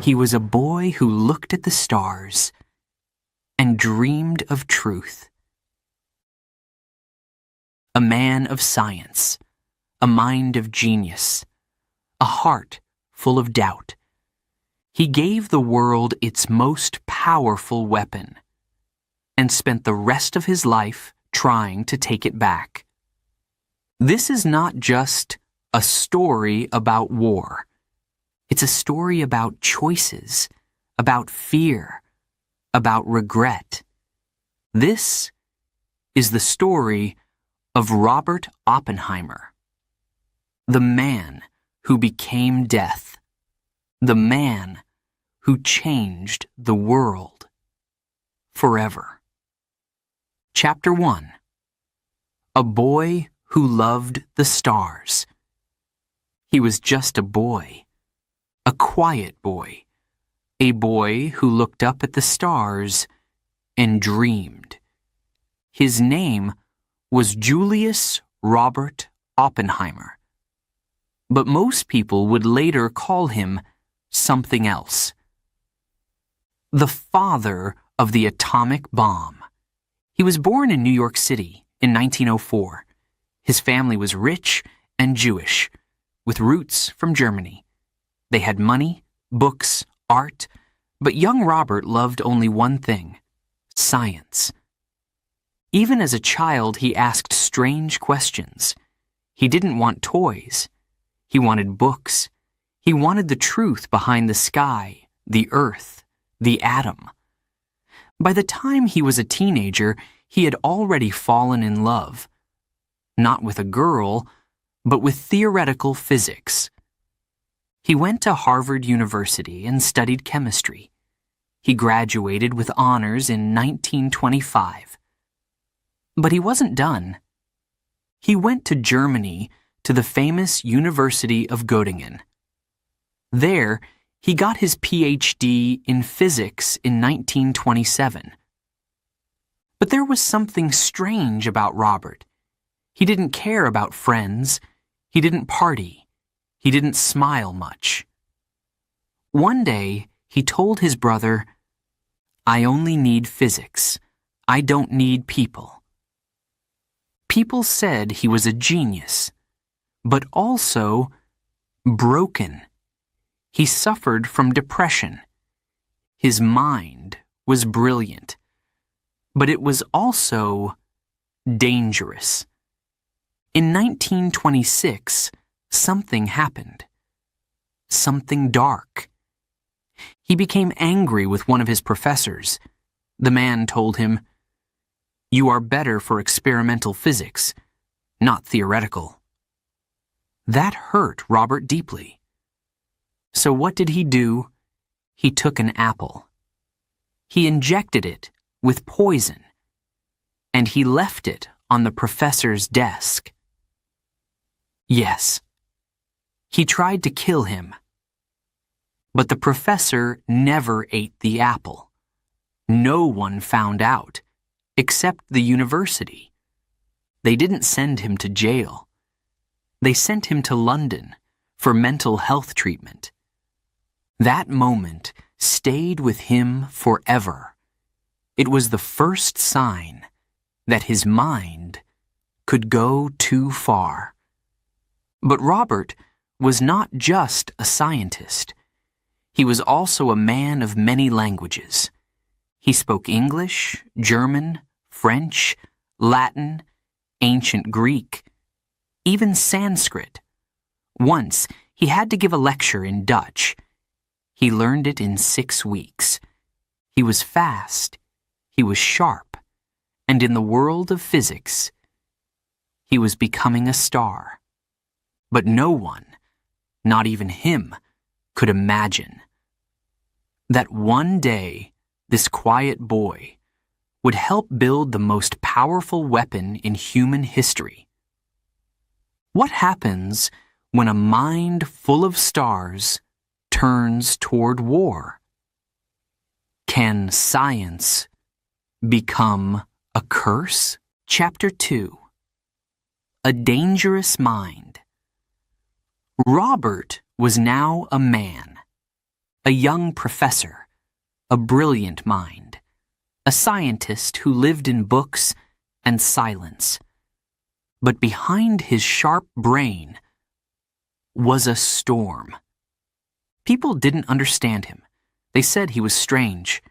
He was a boy who looked at the stars and dreamed of truth. A man of science, a mind of genius, a heart full of doubt. He gave the world its most powerful weapon and spent the rest of his life trying to take it back. This is not just a story about war. It's a story about choices, about fear, about regret. This is the story of Robert Oppenheimer, the man who became death, the man who changed the world forever. Chapter 1. A boy who loved the stars. He was just a boy, a quiet boy, a boy who looked up at the stars and dreamed. His name was Julius Robert Oppenheimer, but most people would later call him something else. The father of the atomic bomb. He was born in New York City in 1904. His family was rich and Jewish, with roots from Germany. They had money, books, art, but young Robert loved only one thing: science. Even as a child, he asked strange questions. He didn't want toys. He wanted books. He wanted the truth behind the sky, the earth, the atom. By the time he was a teenager, he had already fallen in love. Not with a girl, but with theoretical physics. He went to Harvard University and studied chemistry. He graduated with honors in 1925. But he wasn't done. He went to Germany to the famous University of Göttingen. There, he got his PhD in physics in 1927. But there was something strange about Robert. He didn't care about friends. He didn't party. He didn't smile much. One day, he told his brother, "I only need physics. I don't need people." People said he was a genius, but also broken. He suffered from depression. His mind was brilliant, but it was also dangerous. In 1926, something happened. Something dark. He became angry with one of his professors. The man told him, "You are better for experimental physics, not theoretical." That hurt Robert deeply. So what did he do? He took an apple. He injected it with poison, and he left it on the professor's desk. Yes, he tried to kill him. But the professor never ate the apple. No one found out, except the university. They didn't send him to jail. They sent him to London for mental health treatment. That moment stayed with him forever. It was the first sign that his mind could go too far. But Robert was not just a scientist. He was also a man of many languages. He spoke English, German, French, Latin, ancient Greek, even Sanskrit. Once, he had to give a lecture in Dutch. He learned it in 6 weeks. He was fast, he was sharp, and in the world of physics, he was becoming a star. But no one, not even him, could imagine that one day this quiet boy would help build the most powerful weapon in human history. What happens when a mind full of stars turns toward war? Can science become a curse? Chapter 2. A Dangerous Mind. Robert was now a man. a young professor, a brilliant mind, a scientist who lived in books and silence. But behind his sharp brain was a storm. People didn't understand him. They said he was strange,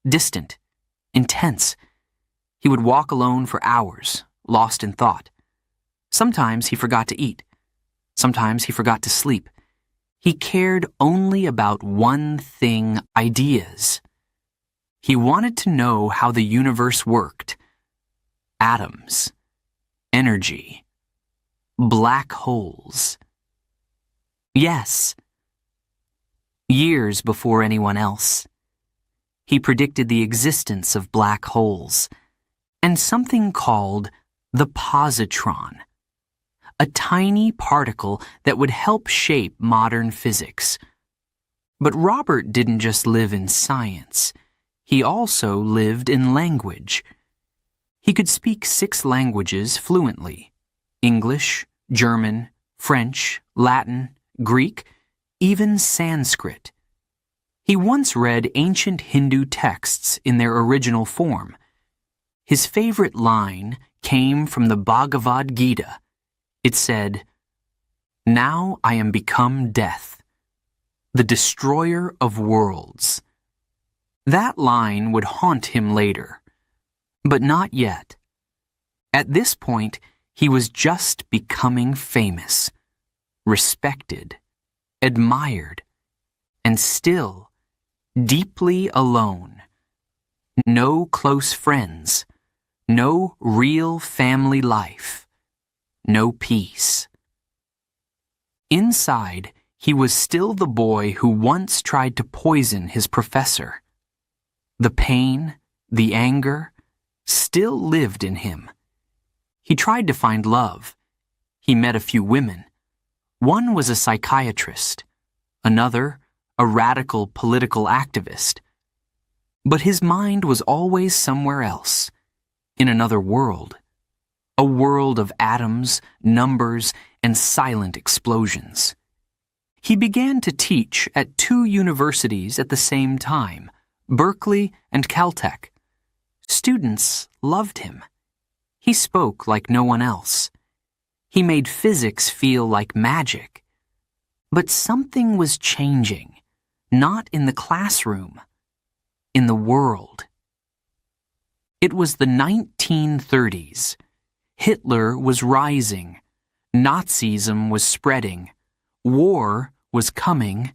distant, intense. He would walk alone for hours, lost in thought. Sometimes he forgot to eat. Sometimes he forgot to sleep. He cared only about one thing: ideas. He wanted to know how the universe worked. Atoms, energy, black holes. Yes. Years before anyone else, he predicted the existence of black holes and something called the positron, a tiny particle that would help shape modern physics. But Robert didn't just live in science. He also lived in language. He could speak 6 languages fluently: English, German, French, Latin, Greek, even Sanskrit. He once read ancient Hindu texts in their original form. His favorite line came from the Bhagavad Gita. It said, "Now I am become death, the destroyer of worlds." That line would haunt him later, but not yet. At this point, he was just becoming famous, respected, admired, and still deeply alone. No close friends, no real family life, no peace. Inside, he was still the boy who once tried to poison his professor. The pain, the anger, still lived in him. He tried to find love. He met a few women. One was a psychiatrist, another a radical political activist. But his mind was always somewhere else, in another world, a world of atoms, numbers, and silent explosions. He began to teach at 2 universities at the same time, Berkeley and Caltech. Students loved him. He spoke like no one else. He made physics feel like magic. But something was changing, not in the classroom, in the world. It was the 1930s. Hitler was rising. Nazism was spreading. War was coming.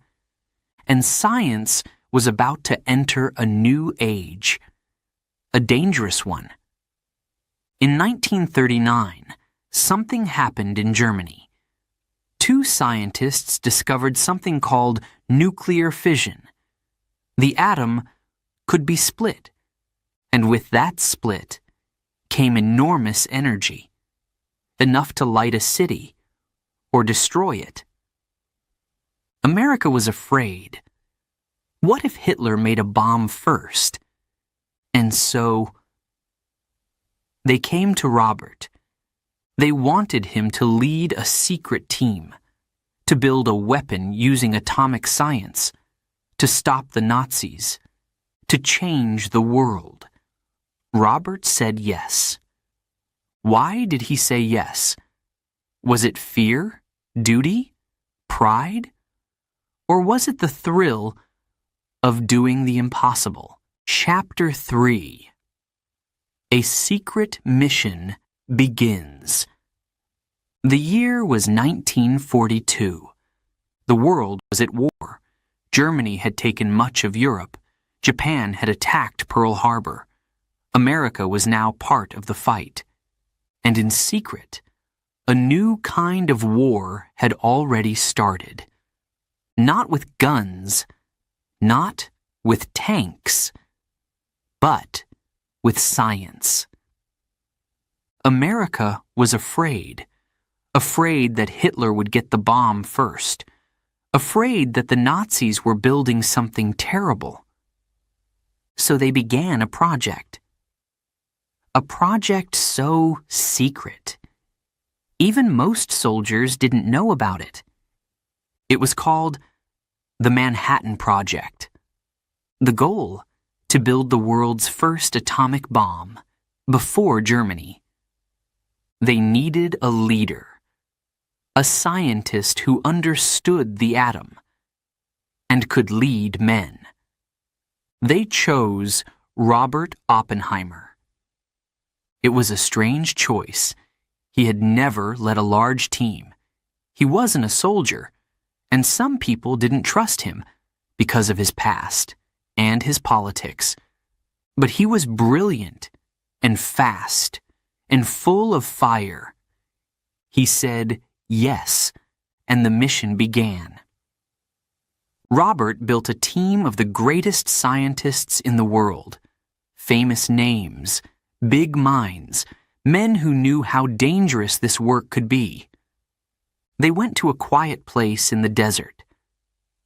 And science was about to enter a new age, a dangerous one. In 1939, something happened in Germany. 2 scientists discovered something called nuclear fission. The atom could be split, and with that split came enormous energy, enough to light a city or destroy it. America was afraid. What if Hitler made a bomb first? And so they came to Robert. They wanted him to lead a secret team, to build a weapon using atomic science, to stop the Nazis, to change the world. Robert said yes. Why did he say yes? Was it fear, duty, pride? Or was it the thrill of doing the impossible? Chapter 3. A secret mission begins. The year was 1942. The world was at war. Germany had taken much of Europe. Japan had attacked Pearl Harbor. America was now part of the fight. And in secret, a new kind of war had already started. Not with guns, not with tanks, but with science. America was afraid that Hitler would get the bomb first, afraid that the Nazis were building something terrible. So they began a project so secret. Even most soldiers didn't know about it. It was called the Manhattan Project. The goal? To build the world's first atomic bomb, before Germany. They needed a leader, a scientist who understood the atom and could lead men. They chose Robert Oppenheimer. It was a strange choice. He had never led a large team. He wasn't a soldier, and some people didn't trust him because of his past and his politics. But he was brilliant and fast and full of fire. He said yes, and the mission began. Robert built a team of the greatest scientists in the world, famous names, big minds, men who knew how dangerous this work could be. They went to a quiet place in the desert,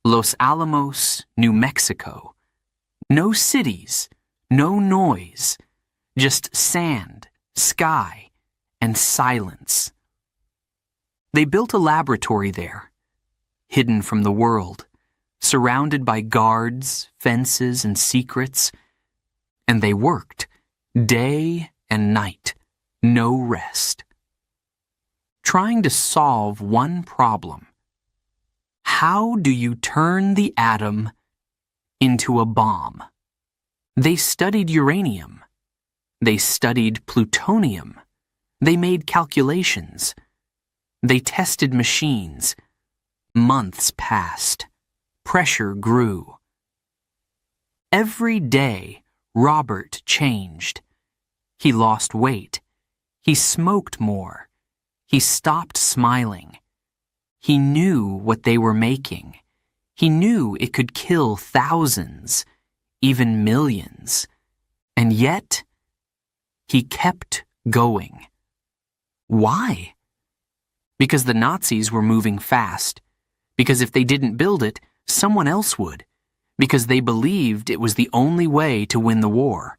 Los Alamos, New Mexico. No cities, no noise, just sand, sky, and silence. They built a laboratory there, hidden from the world, surrounded by guards, fences, and secrets, and they worked day and night, no rest, trying to solve one problem. How do you turn the atom into a bomb? They studied uranium. They studied plutonium. They made calculations. They tested machines. Months passed. Pressure grew. Every day, Robert changed. He lost weight. He smoked more. He stopped smiling. He knew what they were making. He knew it could kill thousands, even millions. And yet, he kept going. Why? Because the Nazis were moving fast. Because if they didn't build it, someone else would. Because they believed it was the only way to win the war.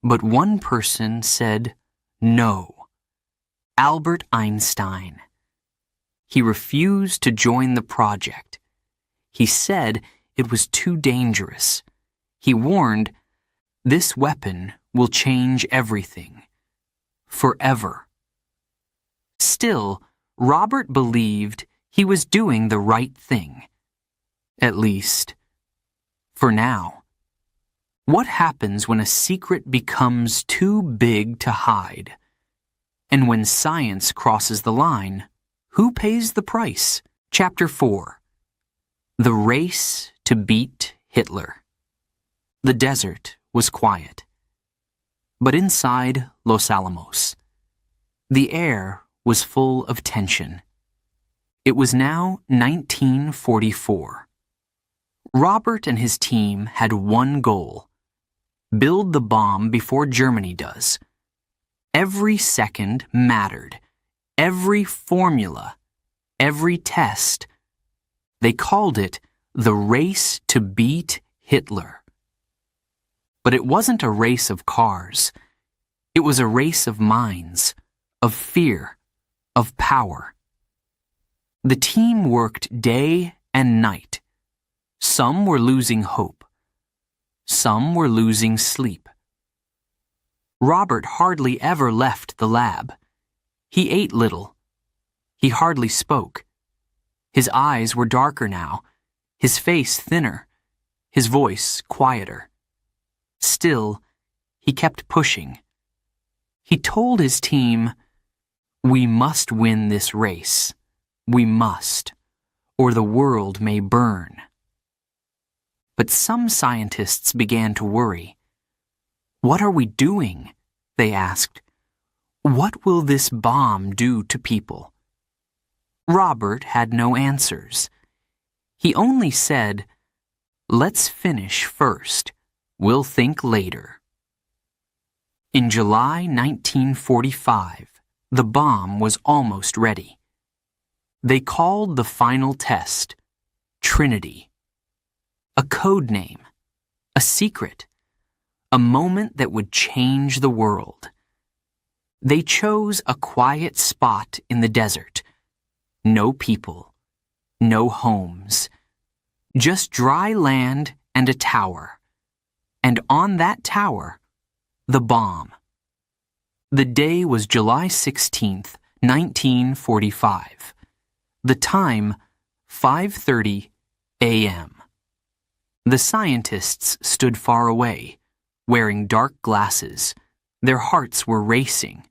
But one person said no. Albert Einstein. He refused to join the project. He said it was too dangerous. He warned, "This weapon will change everything. Forever." Still, Robert believed he was doing the right thing. At least, for now. What happens when a secret becomes too big to hide? And when science crosses the line, who pays the price? Chapter 4. The Race to Beat Hitler. The desert was quiet. But inside Los Alamos, the air was full of tension. It was now 1944. Robert and his team had one goal: build the bomb before Germany does. Every second mattered. Every formula, every test. They called it the race to beat Hitler. But it wasn't a race of cars. It was a race of minds, of fear, of power. The team worked day and night. Some were losing hope. Some were losing sleep. Robert hardly ever left the lab. He ate little. He hardly spoke. His eyes were darker now, his face thinner, his voice quieter. Still, he kept pushing. He told his team, "We must win this race. We must, or the world may burn." But some scientists began to worry. "What are we doing?" they asked. "What will this bomb do to people?" Robert had no answers. He only said, "Let's finish first. We'll think later." In July 1945, the bomb was almost ready. They called the final test Trinity. A code name, a secret, a moment that would change the world. They chose a quiet spot in the desert. No people, no homes, Just dry land and a tower. And on that tower, the bomb. The day was July 16th, 1945. The time, 5:30 a.m. The scientists stood far away, wearing dark glasses. Their hearts were racing.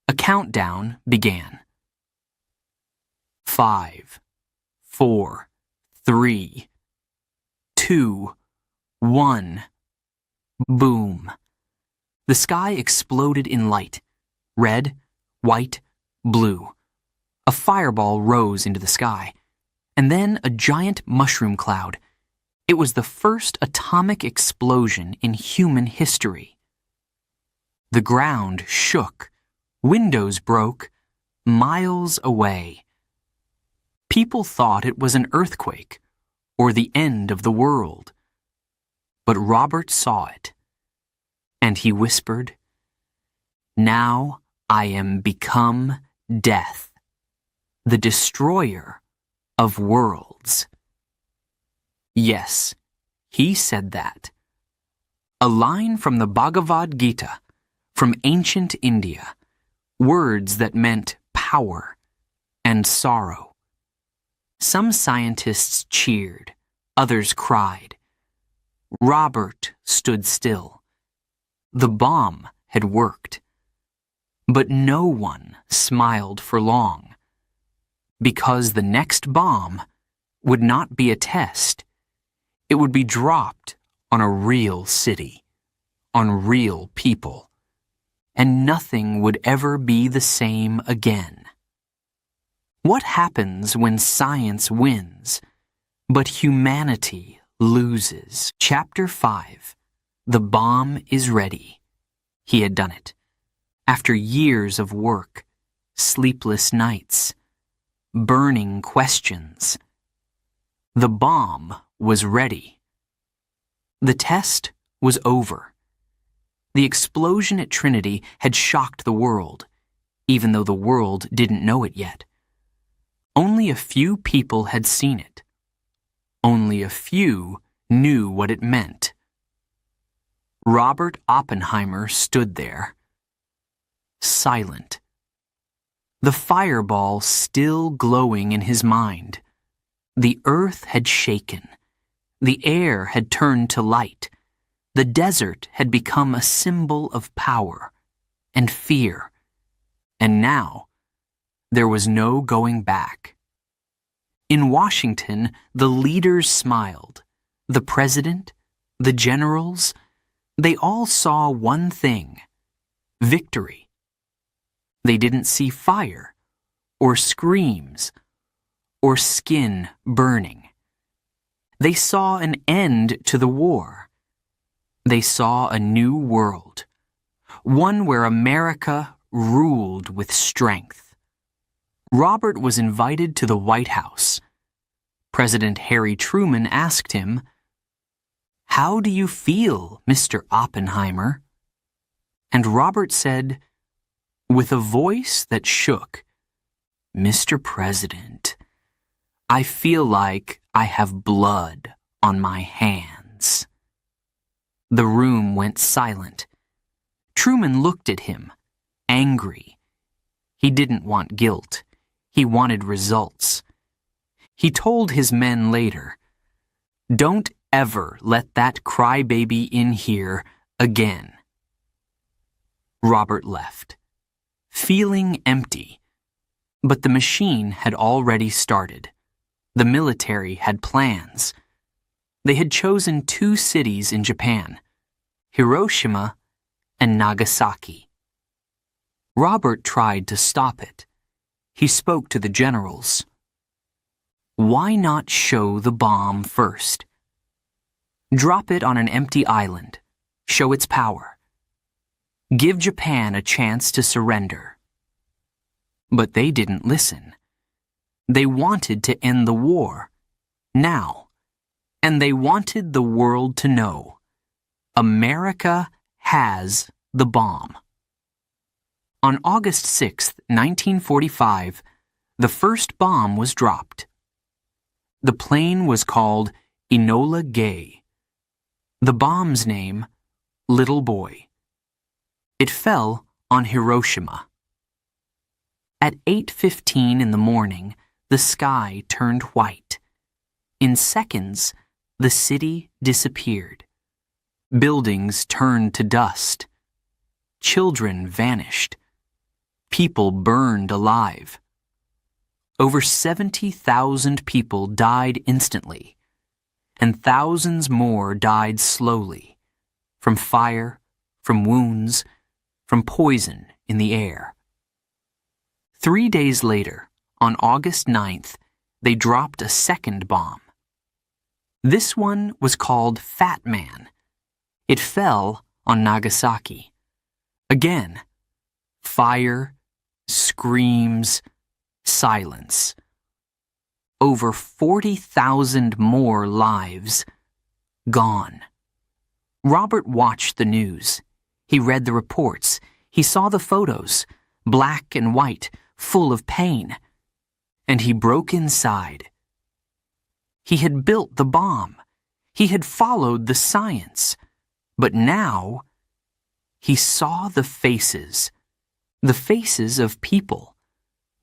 A countdown began. 5, 4, 3, 2, 1. Boom. The sky exploded in light. Red, white, blue. A fireball rose into the sky, and then a giant mushroom cloud. It was the first atomic explosion in human history. The ground shook. Windows broke, miles away. People thought it was an earthquake or the end of the world. But Robert saw it, and he whispered, "Now I am become death, the destroyer of worlds." Yes, he said that. A line from the Bhagavad Gita, from ancient India, words that meant power and sorrow. Some scientists cheered, others cried. Robert stood still. The bomb had worked. But no one smiled for long, because the next bomb would not be a test. It would be dropped on a real city, on real people, and nothing would ever be the same again. What happens when science wins, but humanity loses? Chapter 5. The bomb is ready. He had done it. After years of work, sleepless nights, burning questions. The bomb was ready. The test was over. The explosion at Trinity had shocked the world, even though the world didn't know it yet. Only a few people had seen it. Only a few knew what it meant. Robert Oppenheimer stood there, silent, the fireball still glowing in his mind. The earth had shaken. The air had turned to light. The desert had become a symbol of power and fear. And now, there was no going back. In Washington, the leaders smiled. The president, the generals, they all saw one thing: victory. They didn't see fire, or screams, or skin burning. They saw an end to the war. They saw a new world, one where America ruled with strength. Robert was invited to the White House. President Harry Truman asked him, "How do you feel, Mr. Oppenheimer?" And Robert said, with a voice that shook, "Mr. President, I feel like I have blood on my hands." The room went silent. Truman looked at him, angry. He didn't want guilt. He wanted results. He told his men later, "Don't ever let that crybaby in here again." Robert left, feeling empty. But the machine had already started. The military had plans. They had chosen 2 cities in Japan, Hiroshima and Nagasaki. Robert tried to stop it. He spoke to the generals. Why not show the bomb first? Drop it on an empty island. Show its power. Give Japan a chance to surrender. But they didn't listen. They wanted to end the war, now. And they wanted the world to know, America has the bomb. On August 6, 1945, the first bomb was dropped. The plane was called Enola Gay. The bomb's name, Little Boy. It fell on Hiroshima. At 8:15 in the morning, the sky turned white. In seconds, the city disappeared. Buildings turned to dust. Children vanished. People burned alive. Over 70,000 people died instantly, and thousands more died slowly, from fire, from wounds, from poison in the air. 3 days later, on August 9th, they dropped a second bomb. This one was called Fat Man. It fell on Nagasaki. Again, fire, screams, silence. Over 40,000 more lives gone. Robert watched the news. He read the reports. He saw the photos, black and white, full of pain. And he broke inside. He had built the bomb. He had followed the science. But now, he saw the faces of people,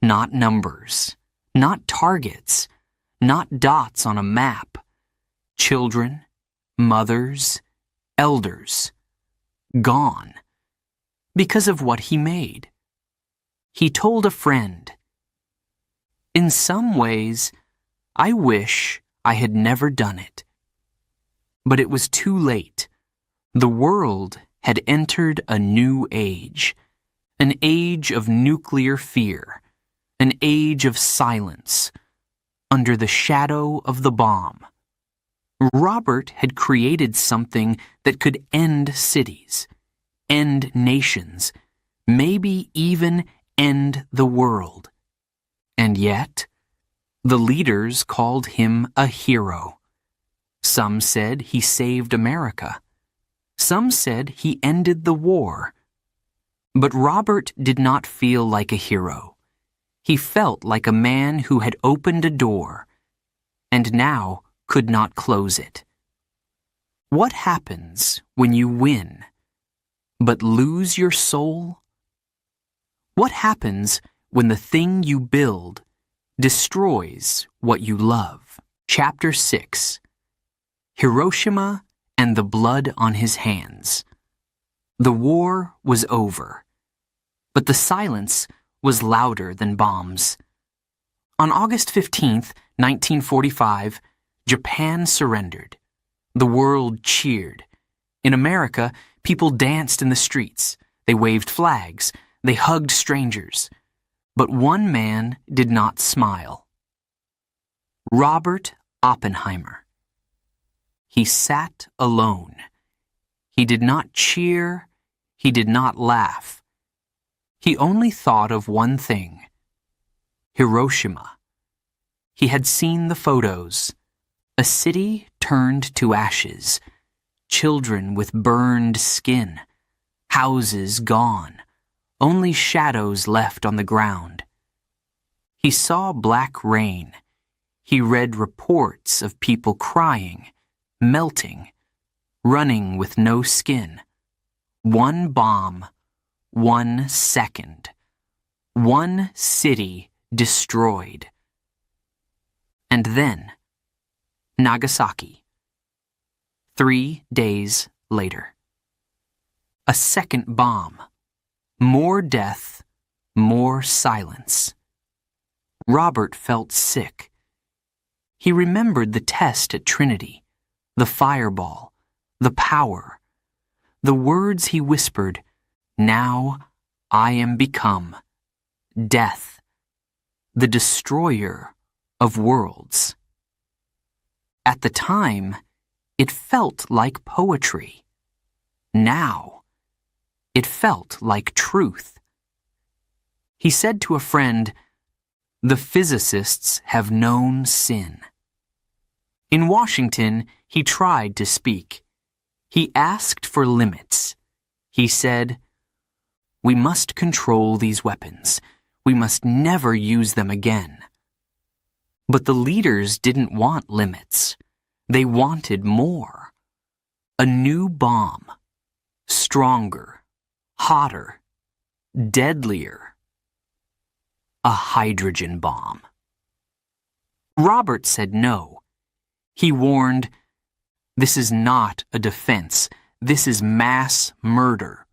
not numbers, not targets, not dots on a map. Children, mothers, elders, gone, because of what he made. He told a friend, "In some ways, I wish I had never done it." But it was too late. The world had entered a new age, an age of nuclear fear, an age of silence, under the shadow of the bomb. Robert had created something that could end cities, end nations, maybe even end the world. And yet, the leaders called him a hero. Some said he saved America. Some said he ended the war. But Robert did not feel like a hero. He felt like a man who had opened a door and now could not close it. What happens when you win, but lose your soul? What happens when the thing you build destroys what you love? Chapter 6. Hiroshima and the blood on his hands. The war was over, but the silence was louder than bombs. On August 15th, 1945, Japan surrendered. The world cheered. In America, people danced in the streets. They waved flags. They hugged strangers. But one man did not smile. Robert Oppenheimer. He sat alone. He did not cheer. He did not laugh. He only thought of one thing: Hiroshima. He had seen the photos. A city turned to ashes, children with burned skin, houses gone, only shadows left on the ground. He saw black rain. He read reports of people crying, melting, running with no skin. One bomb, 1 second, one city destroyed. And then, Nagasaki. 3 days later. A second bomb. More death, more silence. Robert felt sick. He remembered the test at Trinity, the fireball, the power, the words he whispered, "Now I am become death, the destroyer of worlds." At the time, it felt like poetry. Now, it felt like truth. He said to a friend, "The physicists have known sin." In Washington, he tried to speak. He asked for limits. He said, "We must control these weapons. We must never use them again." But the leaders didn't want limits. They wanted more. A new bomb. Stronger, hotter, deadlier. A hydrogen bomb. Robert said no. He warned, "This is not a defense. This is mass murder."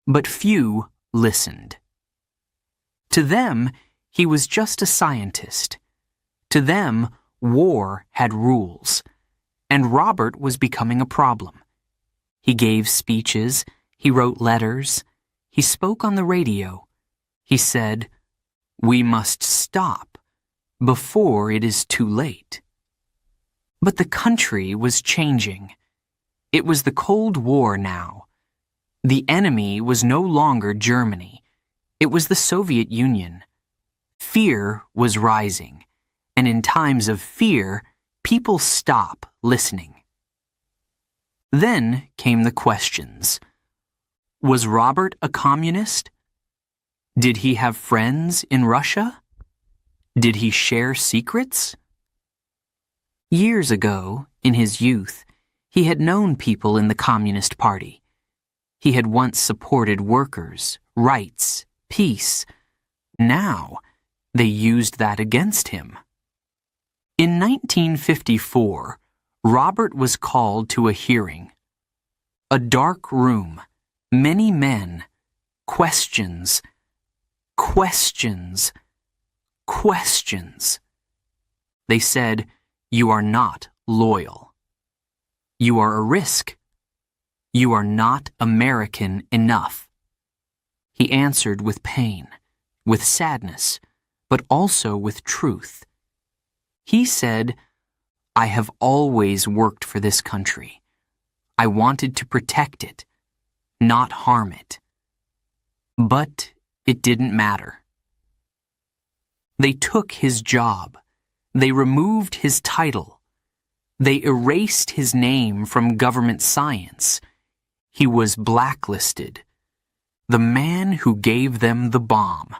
But few listened. To them, he was just a scientist. To them, war had rules, and Robert was becoming a problem. He gave speeches, he wrote letters, he spoke on the radio. He said, "We must stop before it is too late." But the country was changing. It was the Cold War now. The enemy was no longer Germany. It was the Soviet Union. Fear was rising, and in times of fear, people stop listening. Then came the questions. Was Robert a communist? Did he have friends in Russia? Did he share secrets? Years ago, in his youth, he had known people in the Communist Party. He had once supported workers, rights, peace. Now, they used that against him. In 1954, Robert was called to a hearing. A dark room, many men, questions, questions, questions. They said, "You are not loyal. You are a risk. You are not American enough." He answered with pain, with sadness, but also with truth. He said, "I have always worked for this country. I wanted to protect it, not harm it." But it didn't matter. They took his job. They removed his title. They erased his name from government science. He was blacklisted. The man who gave them the bomb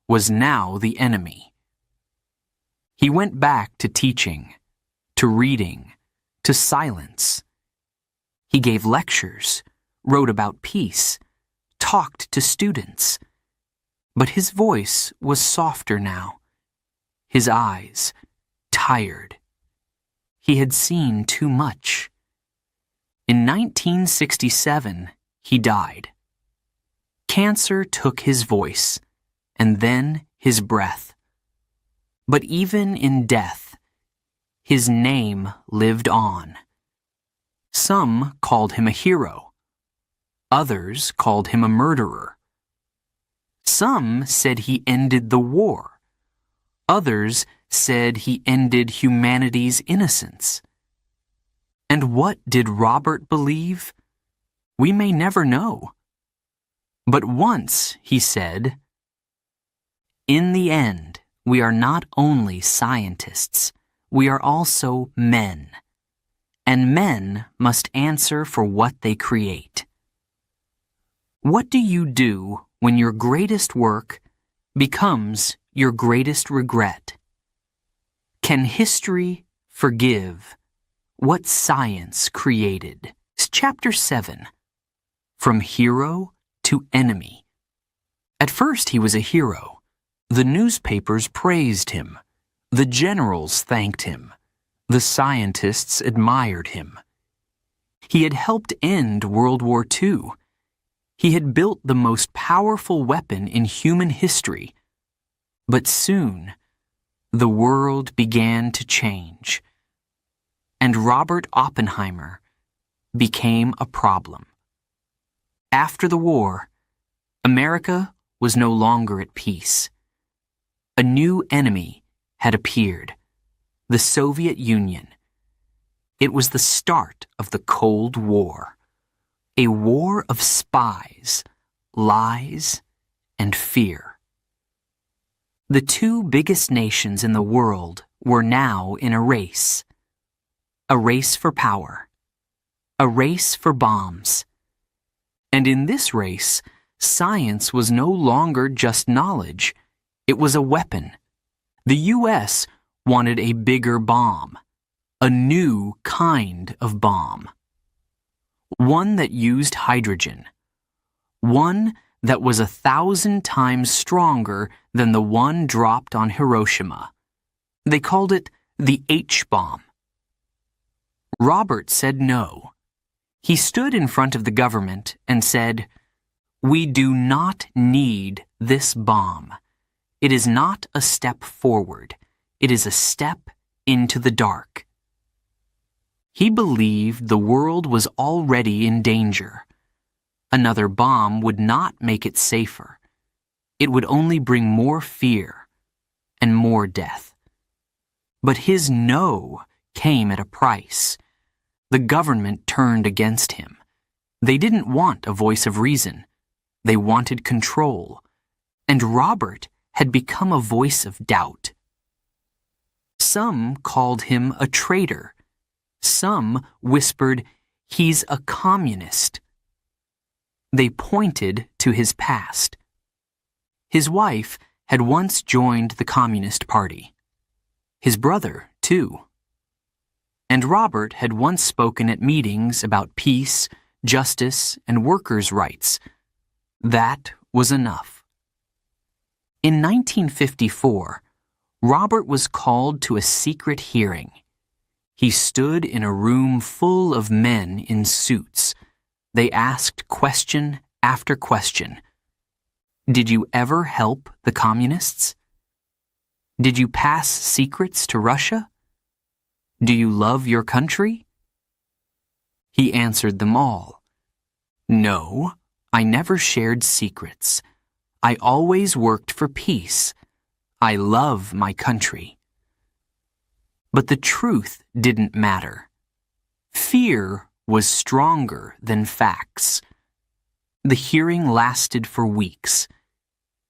was now the enemy. He went back to teaching, to reading, to silence. He gave lectures, wrote about peace, talked to students. But his voice was softer now. His eyes, tired. He had seen too much. In 1967, he died. Cancer took his voice, and then his breath. But even in death, his name lived on. Some called him a hero. Others called him a murderer. Some said he ended the war. Others said he ended humanity's innocence. And what did Robert believe? We may never know. But once he said, "In the end, we are not only scientists, we are also men. And men must answer for what they create." What do you do when your greatest work becomes your greatest regret? Can history forgive what science created? Chapter 7. From Hero to Enemy. At first he was a hero. The newspapers praised him. The generals thanked him. The scientists admired him. He had helped end World War II. He had built the most powerful weapon in human history. But soon, the world began to change. And Robert Oppenheimer became a problem. After the war, America was no longer at peace. A new enemy had appeared, the Soviet Union. It was the start of the Cold War, a war of spies, lies, and fear. The two biggest nations in the world were now in a race for power, a race for bombs. And in this race, science was no longer just knowledge, it was a weapon. The U.S. wanted a bigger bomb, a new kind of bomb. One that used hydrogen. One that was 1,000 times stronger than the one dropped on Hiroshima. They called it the H-bomb. Robert said no. He stood in front of the government and said, "We do not need this bomb. It is not a step forward. It is a step into the dark." He believed the world was already in danger. Another bomb would not make it safer. It would only bring more fear and more death. But his no came at a price. The government turned against him. They didn't want a voice of reason. They wanted control. And Robert had become a voice of doubt. Some called him a traitor. Some whispered, "He's a communist." They pointed to his past. His wife had once joined the Communist Party. His brother, too. And Robert had once spoken at meetings about peace, justice, and workers' rights. That was enough. In 1954, Robert was called to a secret hearing. He stood in a room full of men in suits. They asked question after question. Did you ever help the communists? Did you pass secrets to Russia? Do you love your country? He answered them all. No, I never shared secrets. I always worked for peace. I love my country. But the truth didn't matter. Fear was stronger than facts. The hearing lasted for weeks.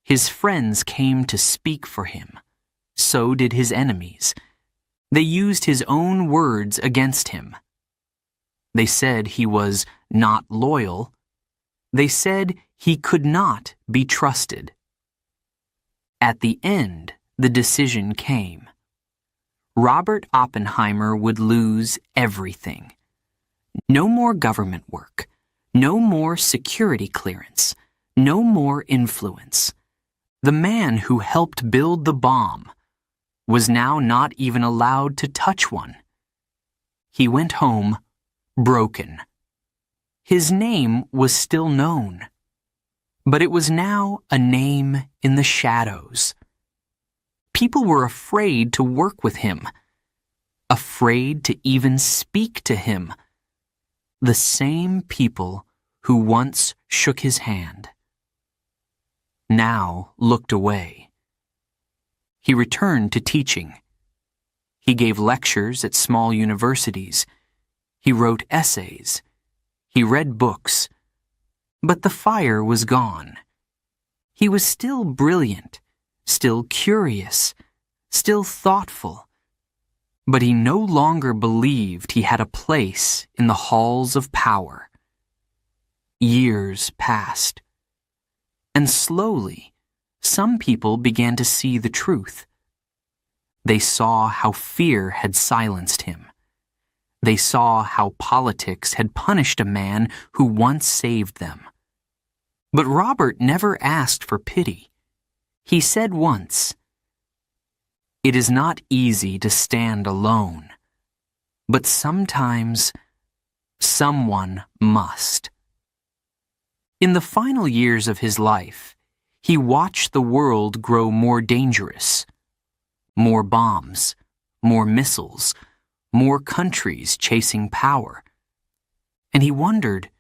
His friends came to speak for him. So did his enemies. They used his own words against him. They said he was not loyal. They said he could not be trusted. At the end, the decision came. Robert Oppenheimer would lose everything. No more government work. No more security clearance. No more influence. The man who helped build the bomb was now not even allowed to touch one. He went home broken. His name was still known, but it was now a name in the shadows. People were afraid to work with him, afraid to even speak to him. The same people who once shook his hand now looked away. He returned to teaching. He gave lectures at small universities. He wrote essays. He read books. But the fire was gone. He was still brilliant, still curious, still thoughtful. But he no longer believed he had a place in the halls of power. Years passed. And slowly, some people began to see the truth. They saw how fear had silenced him. They saw how politics had punished a man who once saved them. But Robert never asked for pity. He said once, "It is not easy to stand alone, but sometimes someone must." In the final years of his life, he watched the world grow more dangerous. More bombs, more missiles, more countries chasing power. And he wondered,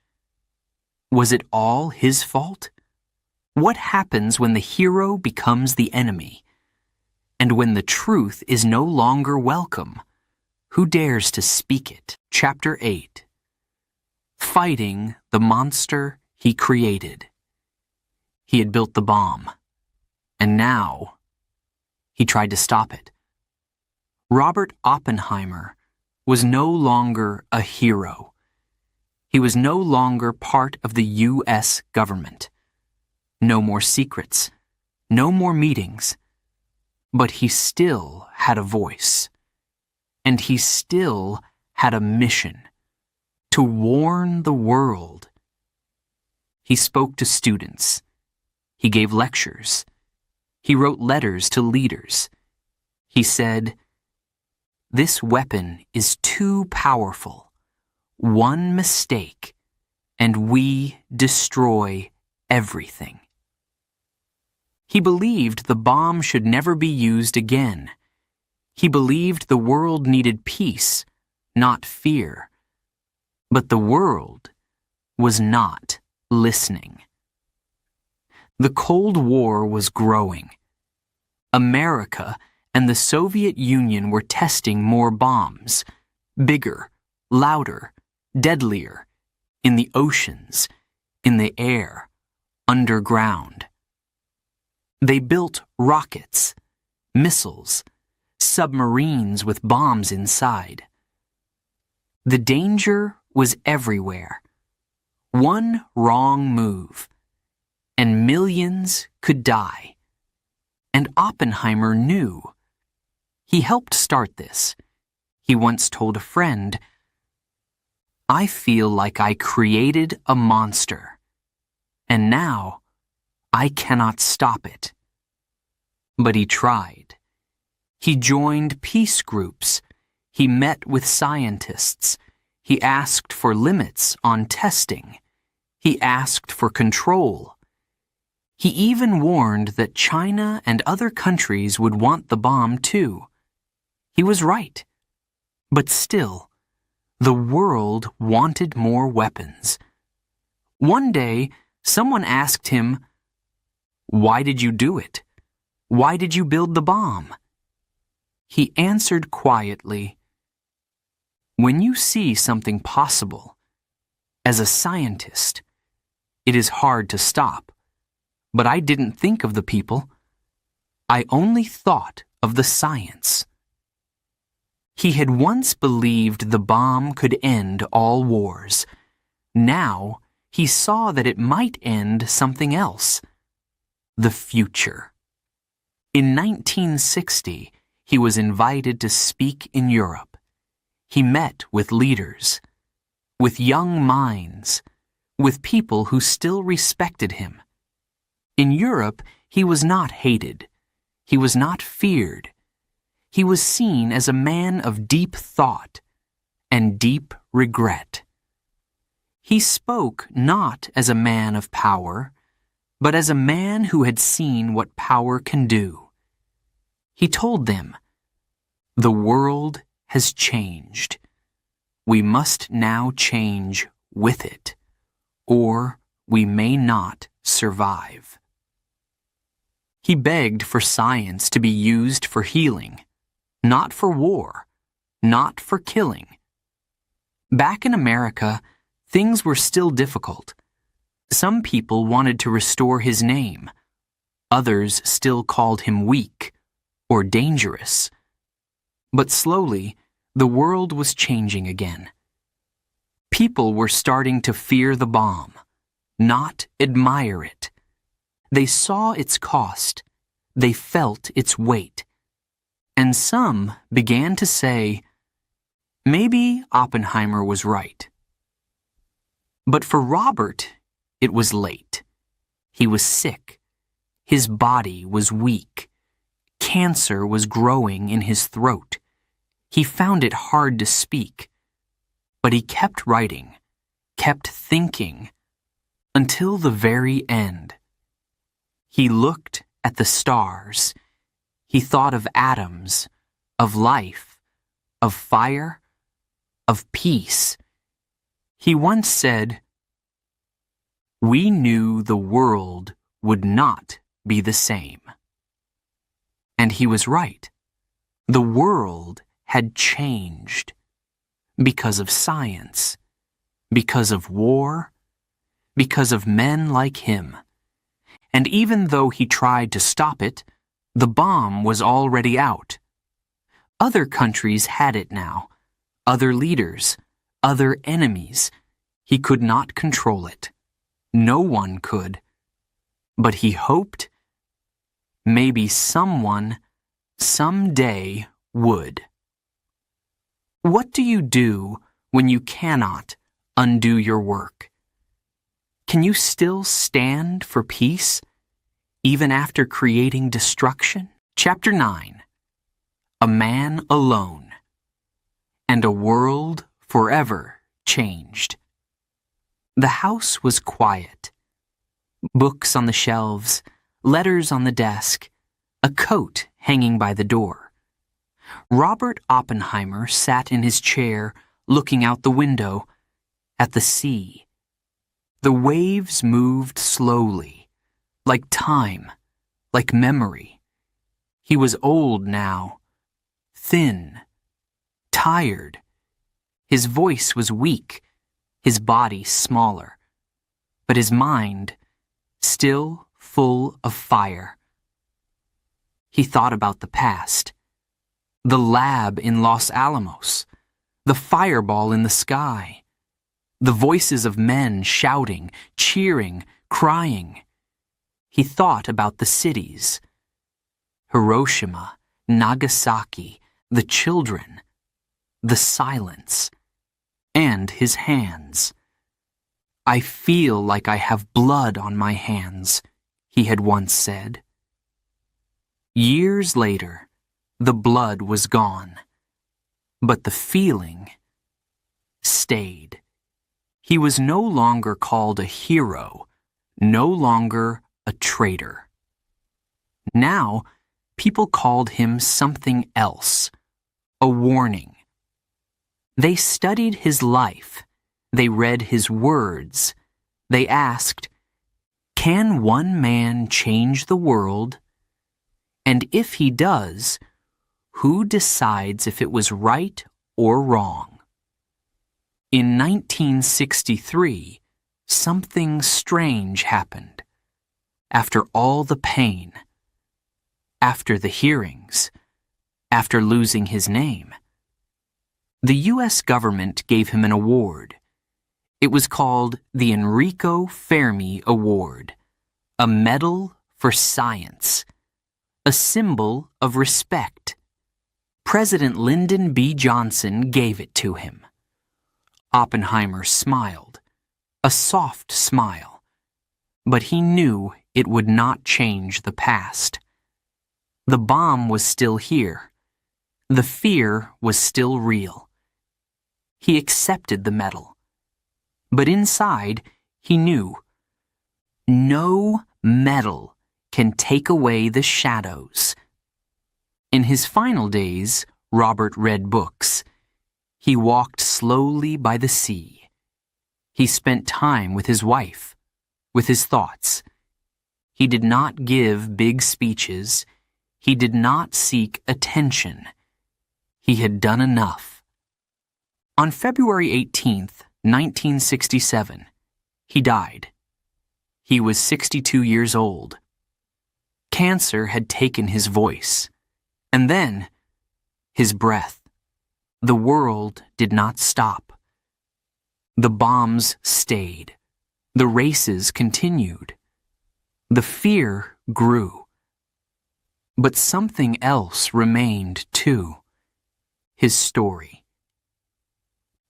was it all his fault? What happens when the hero becomes the enemy? And when the truth is no longer welcome? Who dares to speak it? Chapter 8. Fighting the monster he created. He had built the bomb, and now he tried to stop it. Robert Oppenheimer was no longer a hero. He was no longer part of the U.S. government. No more secrets, no more meetings, but he still had a voice. And he still had a mission: to warn the world. He spoke to students. He gave lectures. He wrote letters to leaders. He said, "This weapon is too powerful. One mistake, and we destroy everything." He believed the bomb should never be used again. He believed the world needed peace, not fear. But the world was not listening. The Cold War was growing. America and the Soviet Union were testing more bombs, bigger, louder, deadlier, in the oceans, in the air, underground. They built rockets, missiles, submarines with bombs inside. The danger was everywhere. One wrong move, and millions could die. And Oppenheimer knew. He helped start this. He once told a friend, "I feel like I created a monster, and now I cannot stop it." But he tried. He joined peace groups. He met with scientists. He asked for limits on testing. He asked for control. He even warned that China and other countries would want the bomb too. He was right. But still, the world wanted more weapons. One day, someone asked him, "Why did you do it? Why did you build the bomb?" He answered quietly, "When you see something possible, as a scientist, it is hard to stop. But I didn't think of the people. I only thought of the science." He had once believed the bomb could end all wars. Now he saw that it might end something else: the future. In 1960, he was invited to speak in Europe. He met with leaders, with young minds, with people who still respected him. In Europe, he was not hated. He was not feared. He was seen as a man of deep thought and deep regret. He spoke not as a man of power, but as a man who had seen what power can do. He told them, "The world has changed. We must now change with it, or we may not survive." He begged for science to be used for healing, not for war, not for killing. Back in America, things were still difficult. Some people wanted to restore his name. Others still called him weak or dangerous. But slowly, the world was changing again. People were starting to fear the bomb, not admire it. They saw its cost. They felt its weight. And some began to say, maybe Oppenheimer was right. But for Robert, it was late. He was sick. His body was weak. Cancer was growing in his throat. He found it hard to speak. But he kept writing, kept thinking, until the very end. He looked at the stars. He thought of atoms, of life, of fire, of peace. He once said, "We knew the world would not be the same." And he was right. The world had changed because of science, because of war, because of men like him. And even though he tried to stop it, the bomb was already out. Other countries had it now, other leaders, other enemies. He could not control it. No one could. But he hoped maybe someone, someday, would. What do you do when you cannot undo your work? Can you still stand for peace, even after creating destruction? Chapter 9. A Man Alone. And a world forever changed. The house was quiet. Books on the shelves, letters on the desk, a coat hanging by the door. Robert Oppenheimer sat in his chair, looking out the window at the sea. The waves moved slowly, like time, like memory. He was old now, thin, tired. His voice was weak, his body smaller, but his mind still full of fire. He thought about the past, the lab in Los Alamos, the fireball in the sky, the voices of men shouting, cheering, crying. He thought about the cities, Hiroshima, Nagasaki, the children, the silence, and his hands. "I feel like I have blood on my hands," he had once said. Years later, the blood was gone, but the feeling stayed. He was no longer called a hero, no longer a traitor. Now, people called him something else, a warning. They studied his life. They read his words. They asked, "Can one man change the world? And if he does, who decides if it was right or wrong?" In 1963, something strange happened. After all the pain, after the hearings, after losing his name, the U.S. government gave him an award. It was called the Enrico Fermi Award, a medal for science, a symbol of respect. President Lyndon B. Johnson gave it to him. Oppenheimer smiled, a soft smile, but he knew it would not change the past. The bomb was still here. The fear was still real. He accepted the medal. But inside, he knew, no medal can take away the shadows. In his final days, Robert read books. He walked slowly by the sea. He spent time with his wife, with his thoughts. He did not give big speeches. He did not seek attention. He had done enough. On February 18th, 1967, he died. He was 62 years old. Cancer had taken his voice, and then his breath. The world did not stop. The bombs stayed. The races continued. The fear grew. But something else remained too. His story.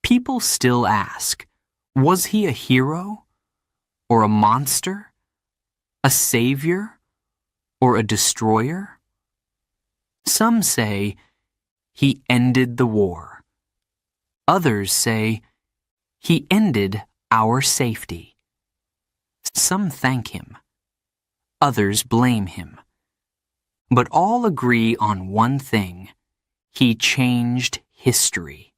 People still ask, was he a hero? Or a monster? A savior? Or a destroyer? Some say he ended the war. Others say he ended our safety. Some thank him. Others blame him. But all agree on one thing: he changed history.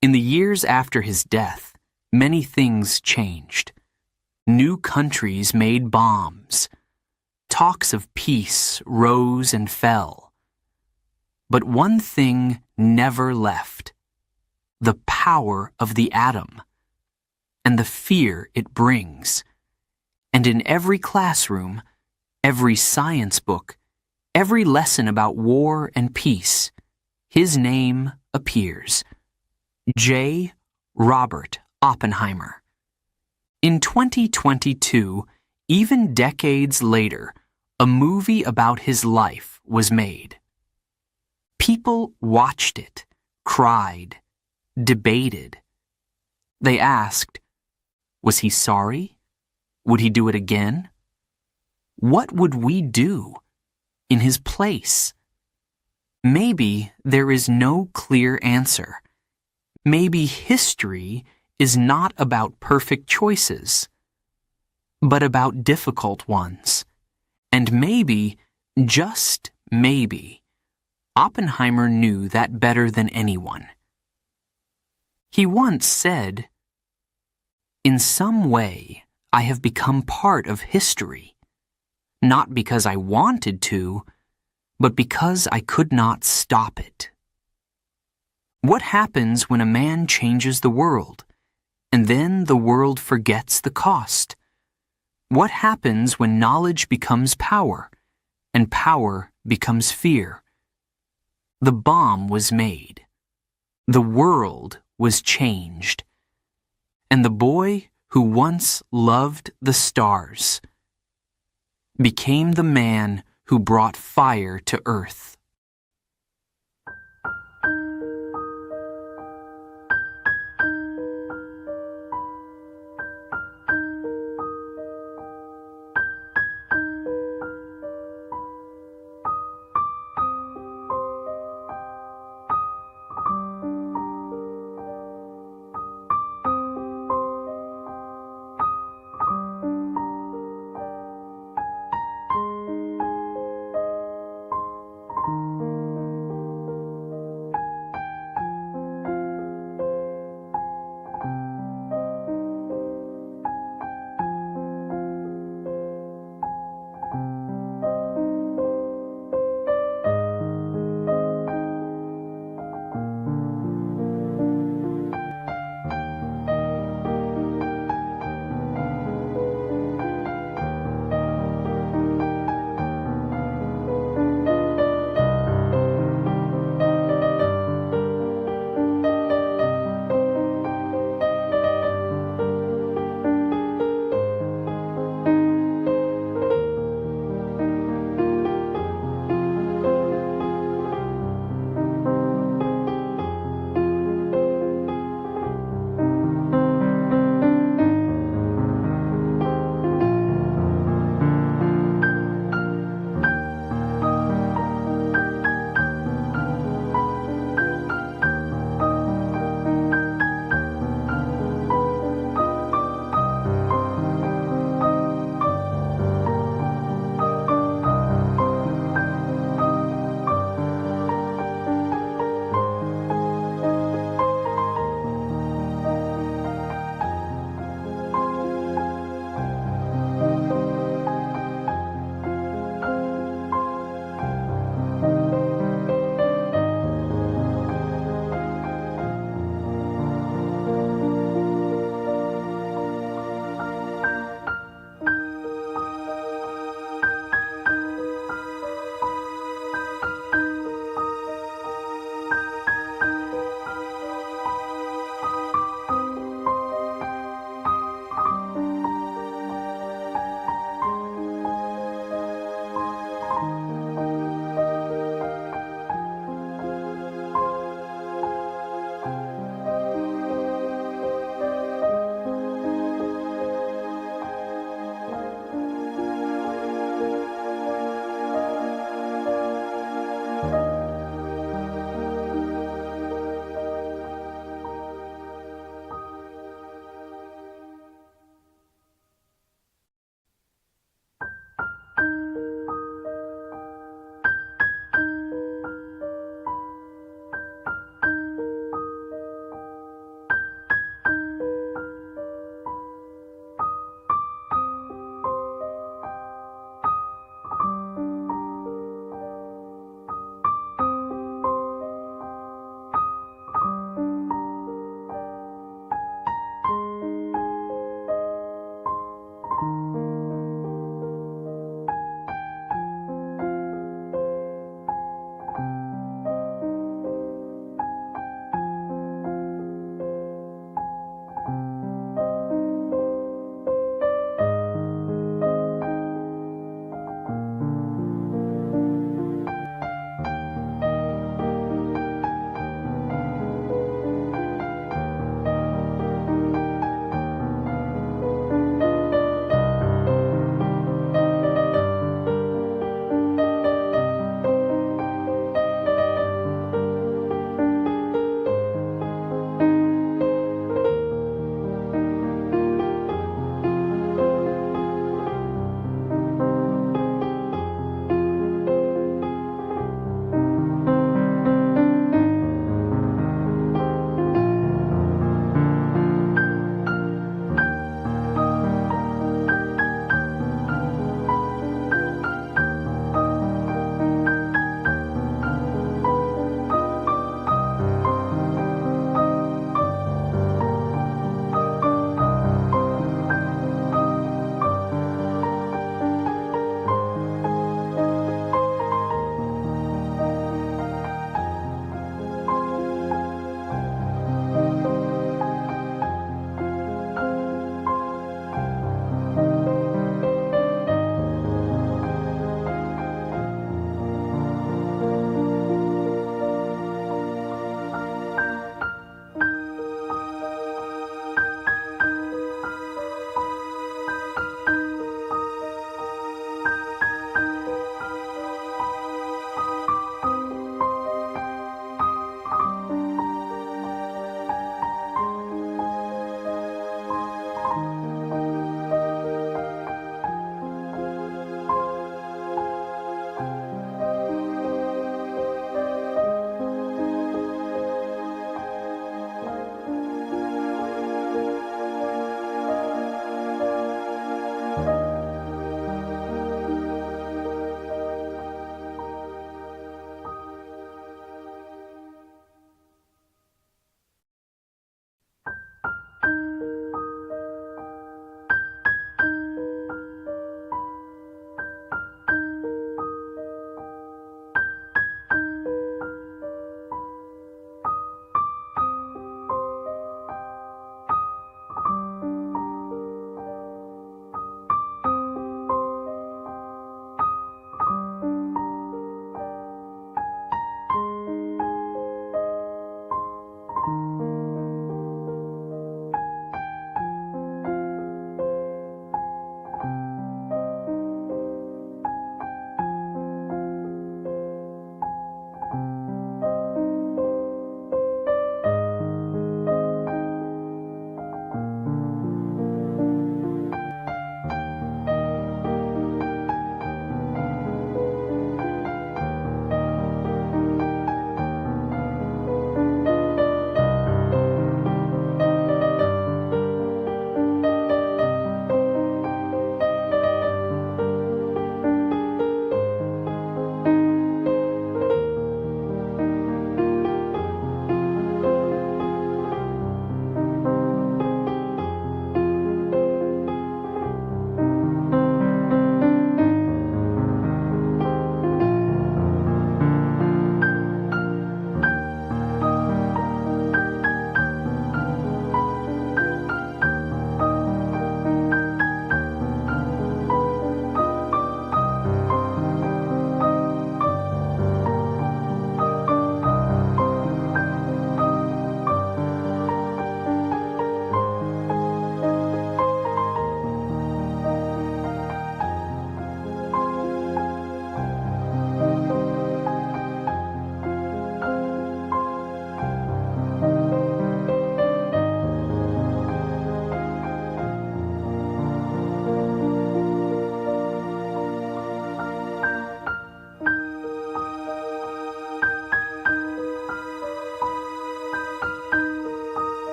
In the years after his death, many things changed. New countries made bombs. Talks of peace rose and fell. But one thing never left: the power of the atom and the fear it brings. And in every classroom, every science book, every lesson about war and peace, his name appears. J. Robert Oppenheimer. In 2022, even decades later, a movie about his life was made. People watched it, cried, debated. They asked, was he sorry? Would he do it again? What would we do in his place? Maybe there is no clear answer. Maybe history is not about perfect choices, but about difficult ones. And maybe, just maybe, Oppenheimer knew that better than anyone. He once said, "In some way, I have become part of history, not because I wanted to, but because I could not stop it." What happens when a man changes the world, and then the world forgets the cost? What happens when knowledge becomes power, and power becomes fear? The bomb was made. The world was changed. And the boy who once loved the stars became the man who brought fire to earth.